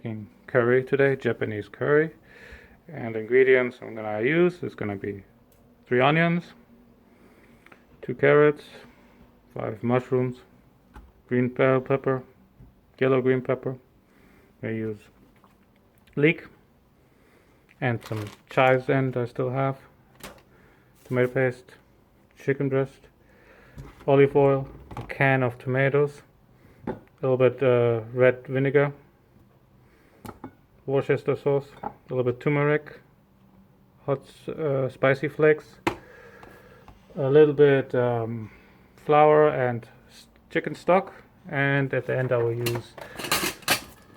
making curry today, Japanese curry. And the ingredients I'm gonna use is gonna be 3 onions, 2 carrots, 5 mushrooms, green bell pepper, yellow green pepper. I use leek and some chives end I still have, tomato paste, chicken breast, olive oil, a can of tomatoes, a little bit red vinegar, Worcester sauce, a little bit turmeric, hot spicy flakes, a little bit flour and chicken stock, and at the end I will use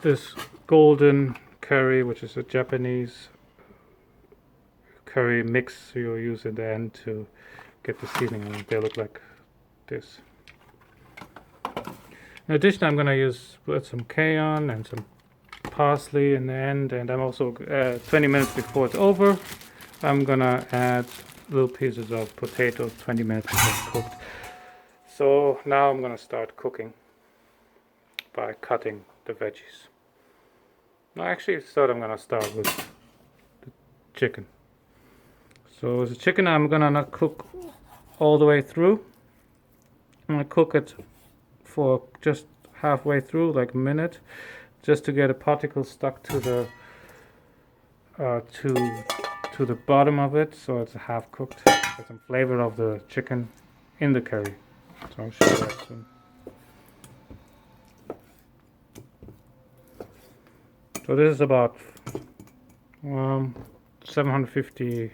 this golden curry, which is a Japanese curry mix you'll use in the end to get the seasoning. They look like this. In addition, I'm gonna put some cayenne and some parsley in the end, and I'm also 20 minutes before it's over, I'm gonna add little pieces of potato 20 minutes before it's cooked. So now I'm gonna start cooking by cutting the veggies. No, actually, I'm gonna start with the chicken. So the chicken I'm gonna not cook all the way through. I'm gonna cook it for just halfway through, like a minute, just to get a particle stuck to the to the bottom of it, so it's half cooked. Get some flavor of the chicken in the curry. So I'll show you that soon. So this is about 750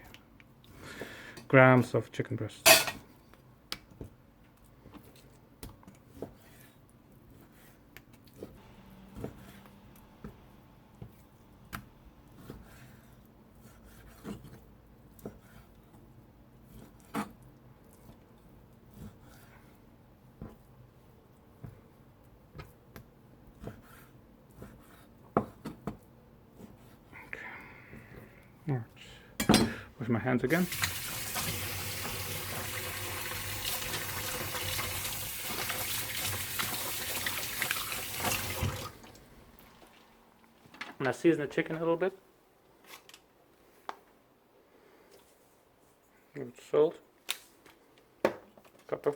grams of chicken breast. Wash my hands again. And I season the chicken a little bit. With salt, pepper.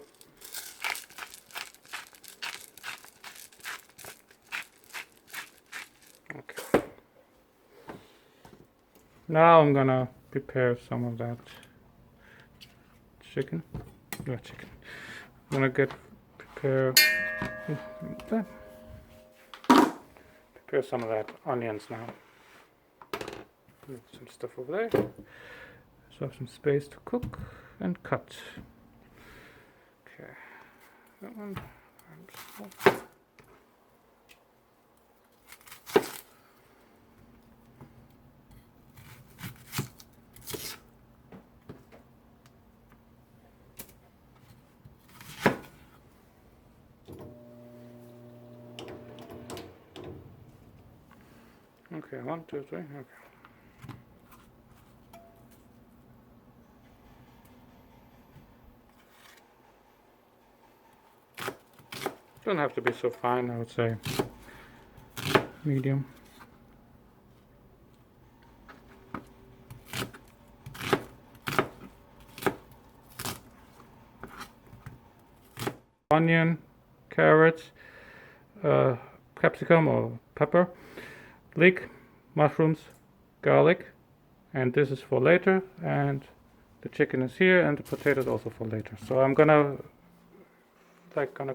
Okay. Now I'm gonna prepare some of that chicken. I'm gonna prepare some of that onions now. Put some stuff over there. So I have some space to cook and cut. Okay, that one. Okay, 1, 2, 3, okay. Don't have to be so fine, I would say medium. Onion, carrots, capsicum or pepper, leek, mushrooms, garlic, and this is for later, and the chicken is here, and the potatoes also for later. So I'm gonna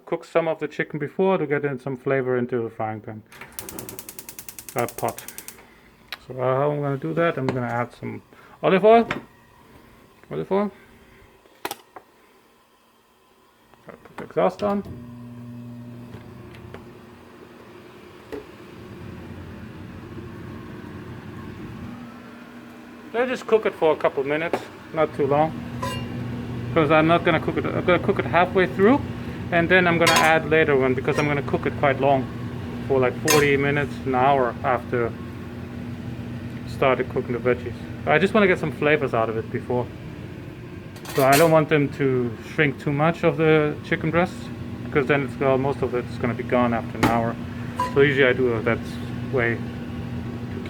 cook some of the chicken before to get in some flavor into the frying pan pot. So how I'm gonna do that, I'm gonna add some olive oil. Gotta put the exhaust on. I just cook it for a couple minutes, not too long, because I'm not gonna cook it. I'm gonna cook it halfway through, and then I'm gonna add later on, because I'm gonna cook it quite long, for like 40 minutes, an hour after started cooking the veggies. I just want to get some flavors out of it before, so I don't want them to shrink too much of the chicken breast, because then most of it's gonna be gone after an hour. So usually I do it that way.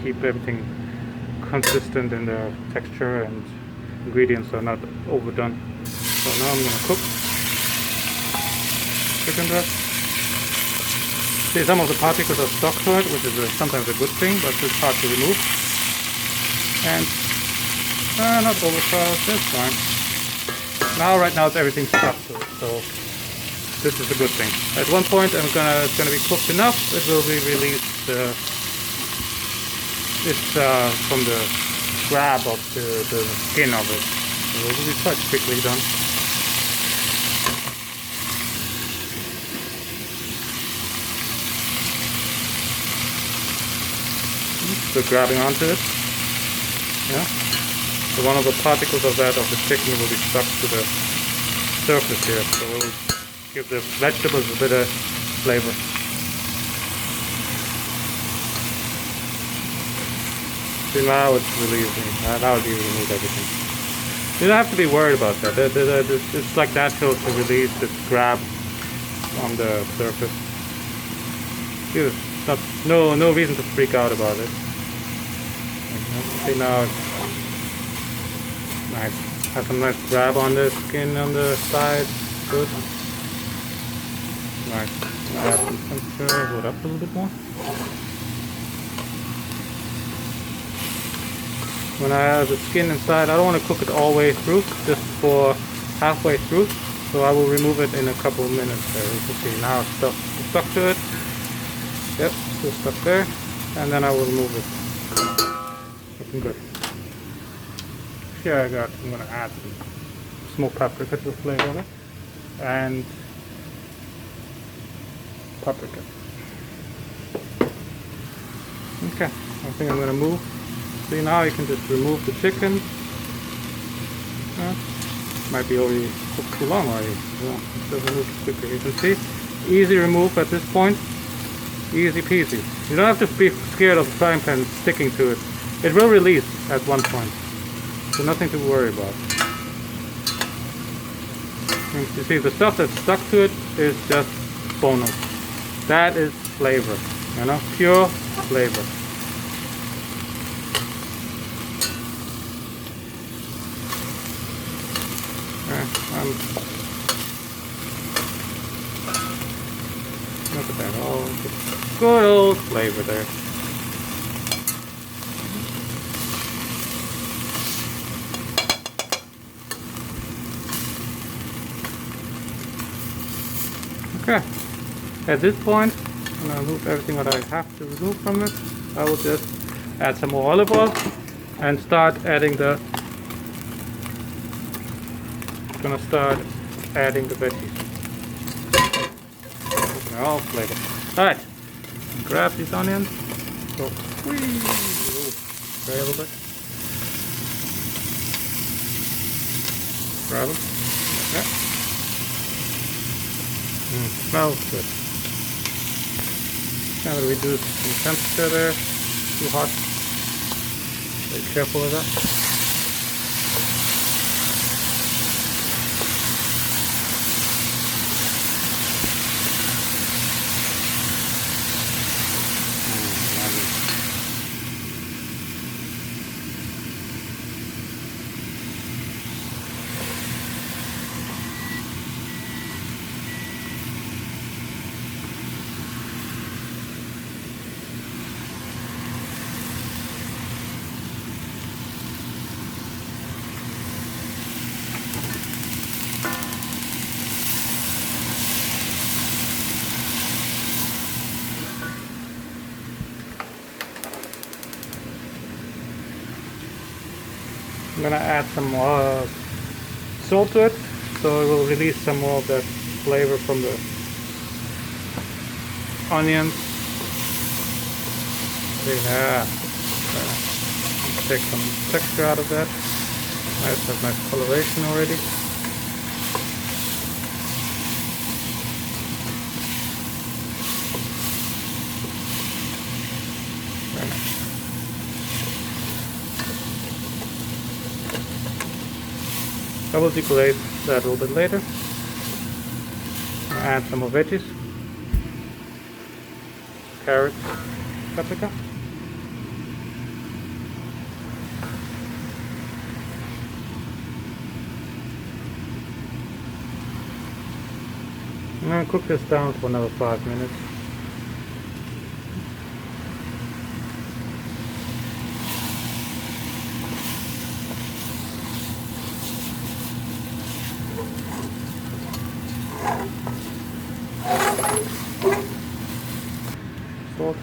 keep everything consistent in the texture and ingredients are not overdone. So now I'm gonna cook chicken breast. See, some of the particles are stuck to it, which is sometimes a good thing, but it's hard to remove. And not overcrowded, that's fine. Now, right now, everything's stuck to it, so this is a good thing. At one point, it's gonna be cooked enough. It will be released. It's from the grab of the skin of it. So it will be quite quickly done. So grabbing onto it. Yeah. So one of the particles of the chicken will be stuck to the surface here. So it will give the vegetables a bit of flavor. See, now it's releasing. Now you remove everything. You don't have to be worried about that. It's like natural to release this grab on the surface. There's no reason to freak out about it. See, now it's nice. Have some nice grab on the skin on the side. Good. Nice. Add some temperature. Go it up a little bit more. When I have the skin inside, I don't want to cook it all the way through, just for halfway through. So I will remove it in a couple of minutes. There, you can see now it's stuck to it. Yep, still stuck there. And then I will remove it. Looking good. Here I'm going to add some smoked paprika to flavor of it. And paprika. Okay, I think I'm going to move. See, now you can just remove the chicken. Might be already cooked too long already. Just remove it quickly. You can see, easy remove at this point. Easy peasy. You don't have to be scared of the frying pan sticking to it. It will release at one point. So nothing to worry about. And you see, the stuff that's stuck to it is just bonus. That is flavor. You know, pure flavor. Look at that, all good old flavor there. Okay, at this point, I'm going to remove everything that I have to remove from it. I will just add some more olive oil and start adding the veggies. All flavor. Alright, grab these onions. Go spray a little bit. Grab them. Okay. Smells good. Kind of reduce some temperature there. Too hot. Be careful with that. I'm gonna add some more salt to it, so it will release some more of that flavor from the onions. Yeah, take some texture out of that. Nice, has nice coloration already. Very nice. I will decorate that a little bit later. Add some more veggies. Carrots, paprika. gonna cook this down for another 5 minutes. Salt.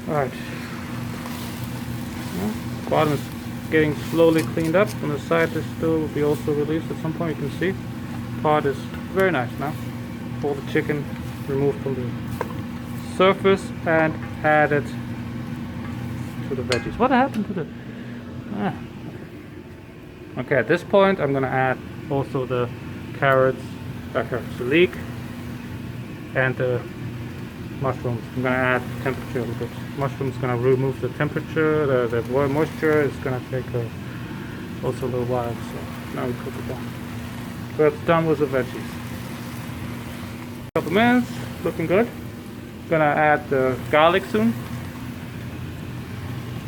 Alright. Bottom is getting slowly cleaned up. On the side, this still will be also released at some point. You can see pot is very nice now. All the chicken removed from the surface and added to the veggies. What happened to the... Okay, at this point I'm gonna add also the carrots, the leek, and the mushrooms. I'm gonna add temperature a little bit. Mushrooms gonna remove the temperature, the moisture. It's gonna take also a little while. So now we cook it down. So it's done with the veggies. Couple minutes, looking good. Gonna add the garlic soon.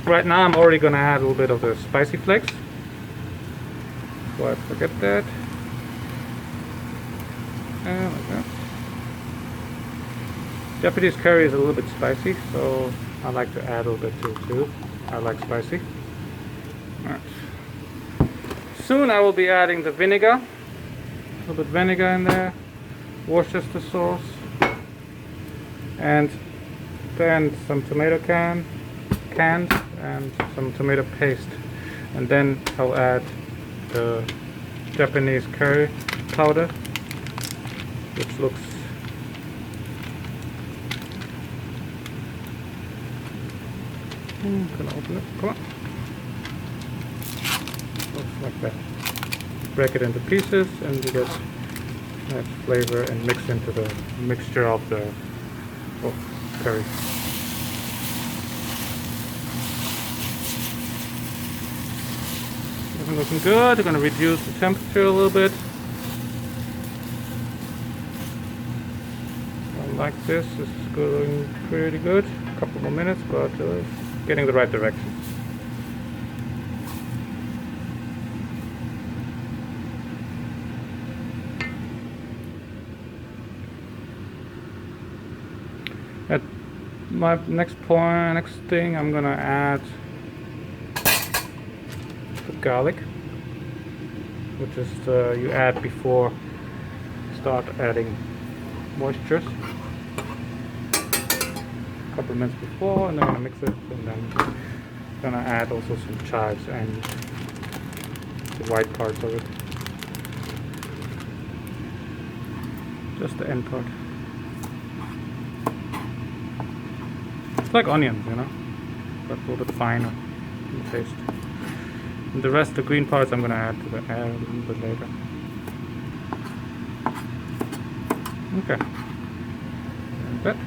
Right now I'm already gonna add a little bit of the spicy flakes. So I forget that. And like that. Japanese curry is a little bit spicy, so I like to add a little bit to it too. I like spicy. Alright. Soon I will be adding the vinegar. A little bit vinegar in there. Worcestershire sauce. And then some tomato canned, and some tomato paste. And then I'll add the Japanese curry powder, which looks gonna open it. Come on. Looks like that. Break it into pieces and you get nice flavor and mix into the mixture of the curry. Looking good. We're gonna reduce the temperature a little bit. Like this is going pretty good. A couple more minutes, but getting the right direction. At my next thing, I'm gonna add the garlic, which is you add before start adding moistures. Couple of minutes before, and then I'm gonna mix it, and then gonna add also some chives and the white parts of it, just the end part. It's like onions, you know, but a little bit finer in the taste. And the rest, the green parts, I'm gonna add to the a little bit later. Okay, and that.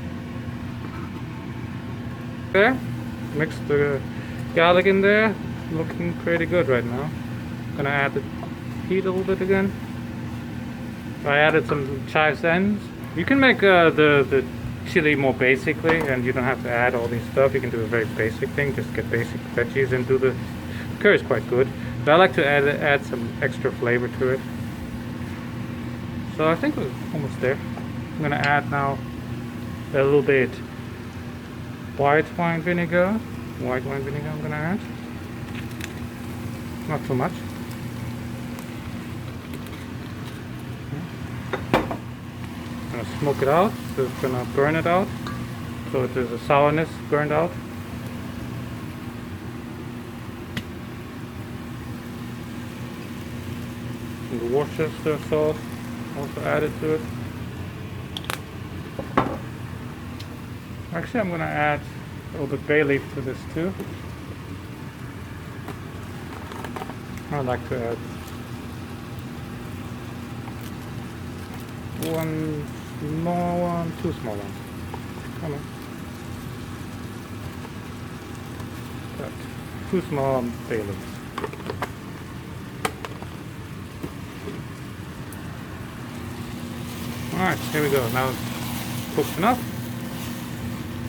There, mix the garlic in there, looking pretty good right now. Gonna add the heat a little bit again. I added some chives ends. You can make the chili more basically, and you don't have to add all these stuff. You can do a very basic thing, just get basic veggies and do the curry is quite good. But I like to add some extra flavor to it. So I think we're almost there. I'm gonna add now a little bit white wine vinegar. White wine vinegar I'm gonna add. Not too much. I'm gonna smoke it out, so it's gonna burn it out. So there's a sourness burned out. And the Worcestershire sauce also added to it. Actually, I'm gonna add a little bit bay leaf to this too. I like to add one small one, two small ones. Come on. That. Two small bay leaves. Alright, here we go. Now it's cooked enough.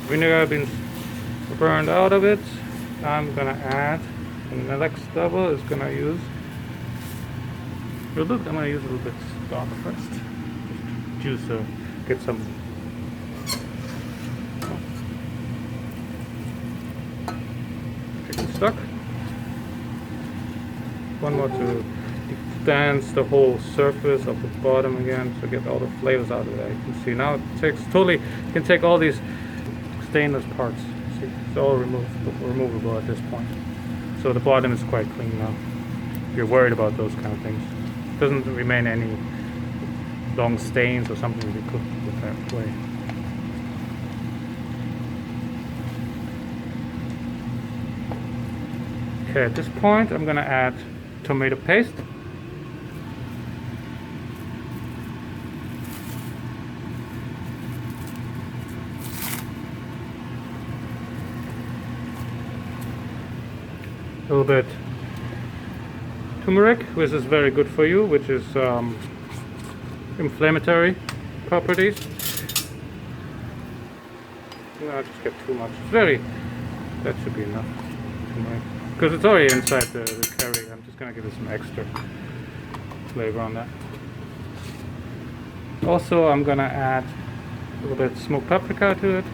Vinegar has been burned out of it. I'm gonna add, and the next double is gonna use I'm gonna use a little bit of stock first. Just juice or get some. Chicken stock. One more to dance the whole surface of the bottom again to get all the flavors out of there. You can see now it takes totally. You can take all these stainless parts. See, it's all removable at this point. So the bottom is quite clean now. If you're worried about those kind of things, doesn't remain any long stains or something if you cook it that way. Okay, at this point I'm gonna add tomato paste. A little bit turmeric, which is very good for you, which is inflammatory properties. No, just get too much. That should be enough. Because it's already inside the curry. I'm just gonna give it some extra flavor on that. Also, I'm gonna add a little bit of smoked paprika to it.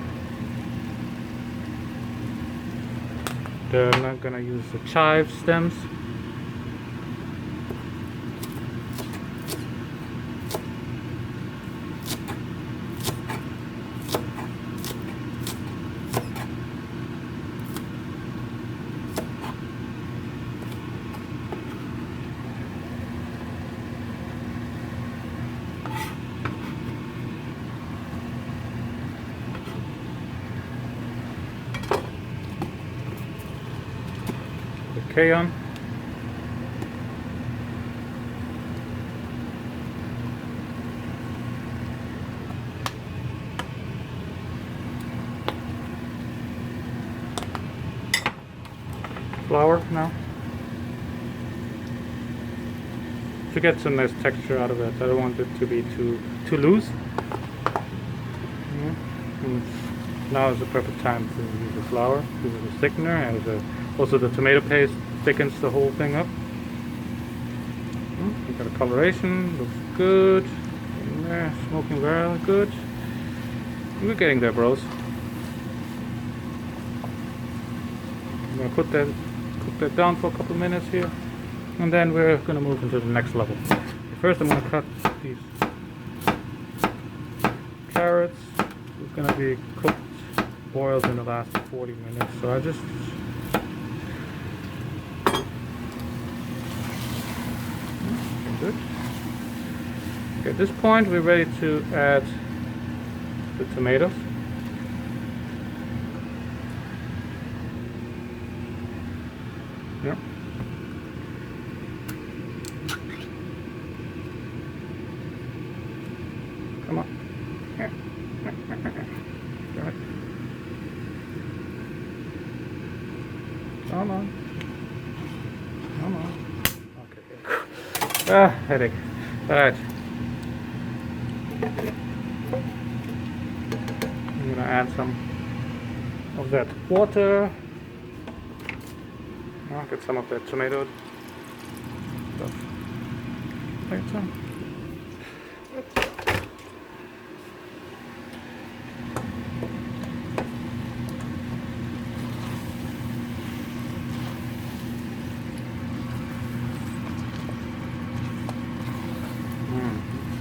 Then I'm gonna use the chive stems. Cayenne. Flour now. To get some nice texture out of it. I don't want it to be too loose. And now is the perfect time to use the flour. This is a thickener, and also the tomato paste thickens the whole thing up. We got a coloration, looks good. In there, smoking very good. We're getting there, bros. I'm gonna cook that down for a couple of minutes here, and then we're gonna move into the next level. First, I'm gonna cut these carrots. It's gonna be cooked, boiled in the last 40 minutes. So I just good. Okay, at this point we're ready to add the tomatoes. Yeah. Come on. Yeah. Come on. Come on. Okay. Headache. Alright. I'm gonna add some of that water. I'll get some of that tomato stuff. Like so.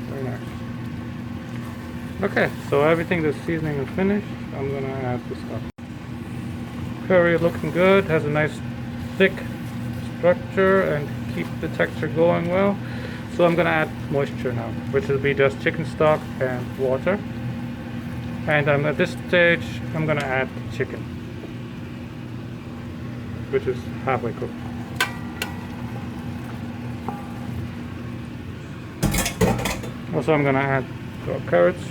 Very nice. Okay, so everything, the seasoning is finished. I'm gonna add the stuff. Curry looking good, has a nice thick structure and keep the texture going well. So I'm gonna add moisture now, which will be just chicken stock and water. And at this stage, I'm gonna add chicken, which is halfway cooked. Also, I'm gonna add carrots.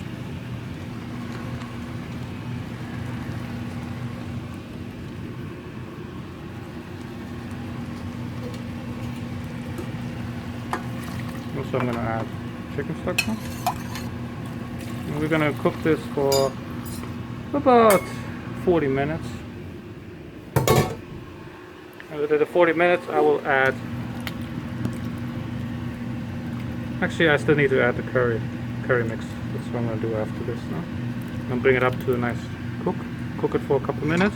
Also, I'm gonna add chicken stock now. And we're gonna cook this for about 40 minutes. And within the 40 minutes, I will add Actually, I still need to add the curry mix. That's what I'm gonna do after this now. I'm gonna bring it up to a nice cook it for a couple minutes,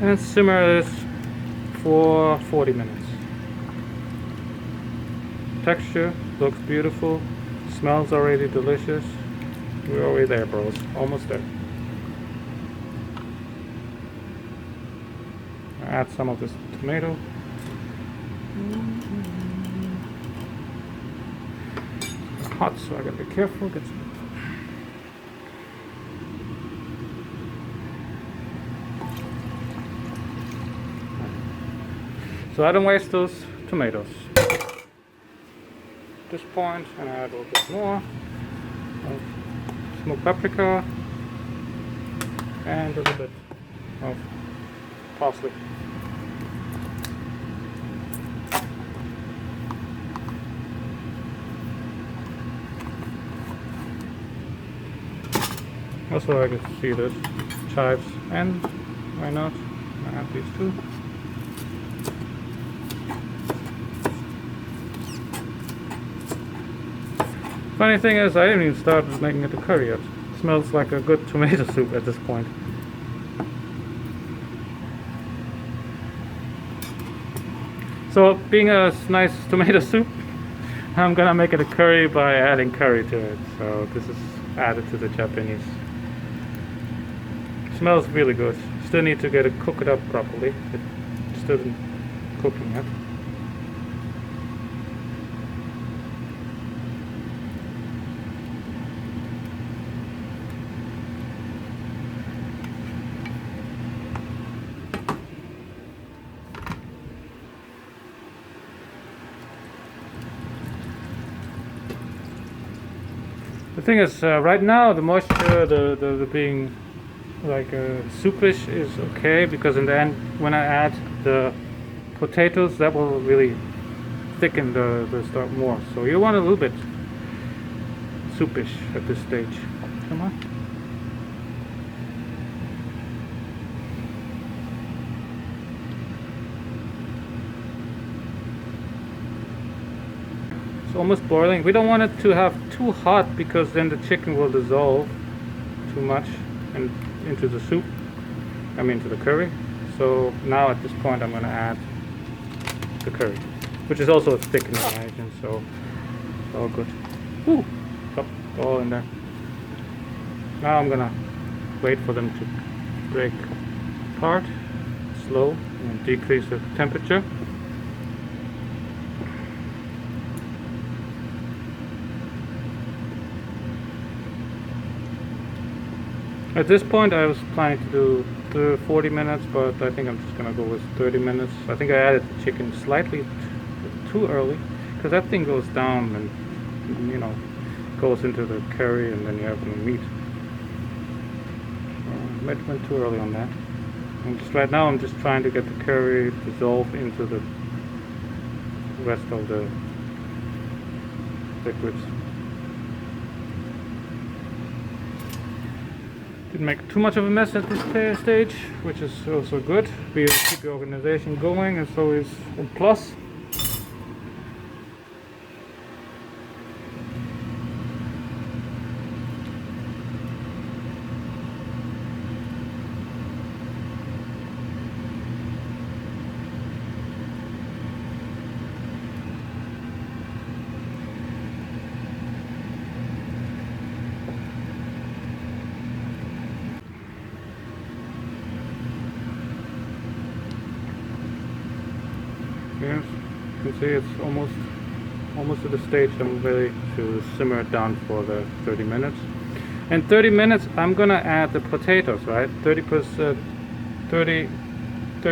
and simmer this for 40 minutes. Texture looks beautiful, smells already delicious. We're already there, bros. Almost there. Add some of this tomato. It's hot, so I gotta be careful. Get some. So I don't waste those tomatoes. At this point, and I add a little bit more of smoked paprika and a little bit of parsley. Also, I can see this chives, and why not? I add these two. Funny thing is, I didn't even start making it a curry yet. It smells like a good tomato soup at this point. So, being a nice tomato soup, I'm gonna make it a curry by adding curry to it. So this is added to the Japanese. Smells really good. Still need to cook it up properly. It still isn't cooking yet. The thing is, right now the moisture, the being like soupish is okay, because in the end, when I add the potatoes, that will really thicken the stock more. So you want a little bit soupish at this stage. Come on. It's almost boiling. We don't want it to have too hot, because then the chicken will dissolve too much and into the soup. I mean to the curry. So now at this point I'm going to add the curry, which is also a thickening agent. So it's all good. Woo! Oh, all in there. Now I'm gonna wait for them to break apart, slow, and decrease the temperature. At this point I was planning to do 40 minutes, but I think I'm just gonna go with 30 minutes. I think I added the chicken slightly too early, because that thing goes down and, you know, goes into the curry, and then you have no meat. It went too early on that. Right now I'm just trying to get the curry dissolved into the rest of the liquids. Didn't make too much of a mess at this stage, which is also good. We keep the organization going, and so is a plus. Yes, you can see it's almost at the stage I'm ready to simmer it down for the 30 minutes. In 30 minutes I'm gonna add the potatoes, right? 30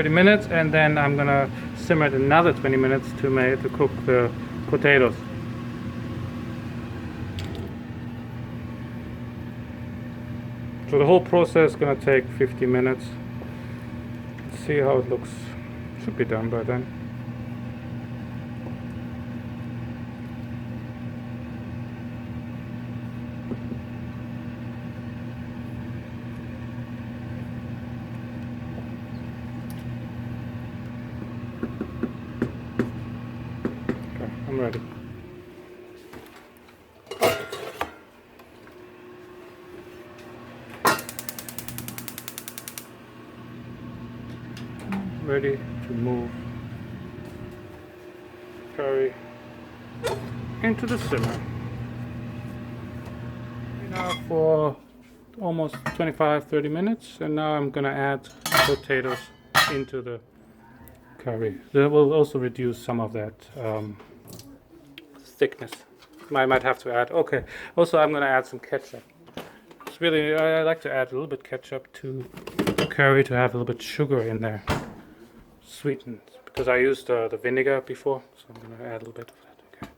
minutes, and then I'm gonna simmer it another 20 minutes to cook the potatoes. So the whole process is gonna take 50 minutes. Let's see how it looks. Should be done by then. I'm ready. ready to move curry into the simmer. Now for almost 25-30 minutes, and now I'm gonna add potatoes into the curry. That will also reduce some of that thickness. I might have to add. Okay. Also, I'm gonna add some ketchup. It's really I like to add a little bit ketchup to the curry to have a little bit sugar in there, sweetened, because I used the vinegar before, so I'm gonna add a little bit of that. Okay.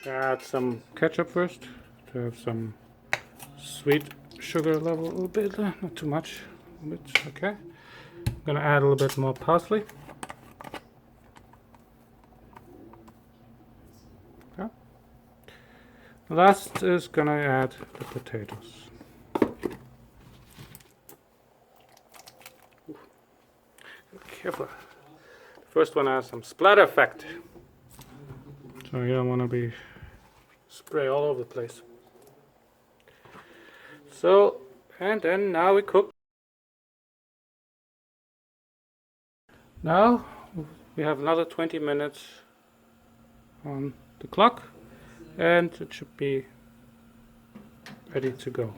Add some ketchup first to have some sweet sugar level a little bit, not too much, a bit, okay. I'm gonna add a little bit more parsley. Okay. Last is gonna add the potatoes. Ooh. Careful. The first one has some splatter effect, so you don't want to be spray all over the place. So, and then now we cook. Now we have another 20 minutes on the clock, and it should be ready to go.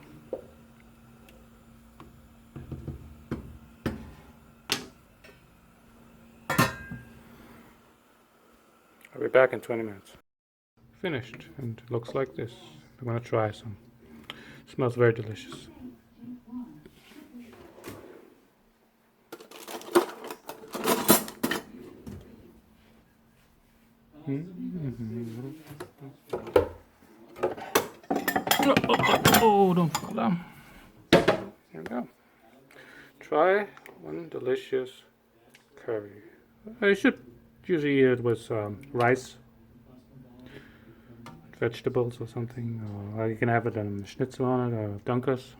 I'll be back in 20 minutes. Finished, and it looks like this. I'm gonna try some. It smells very delicious. Oh, don't fall down. There we go. Try one delicious curry. I should usually eat it with rice, vegetables or something, or you can have it in schnitzel on it, or dunkers.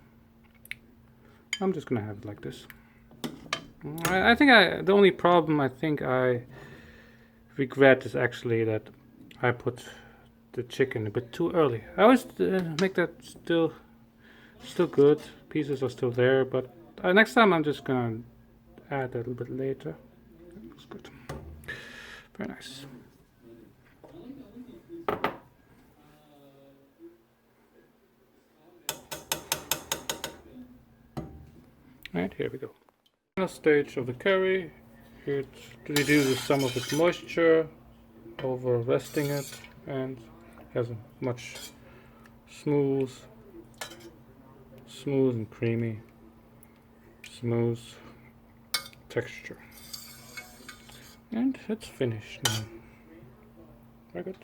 I'm just gonna have it like this. I think the only problem I think I regret is actually that I put the chicken a bit too early. I always make that still good. Pieces are still there, but next time I'm just gonna add a little bit later. That looks good. Very nice. Right, here we go. Final stage of the curry. It reduces some of its moisture over resting it, and has a much smooth and creamy, smooth texture. And it's finished now. Very good.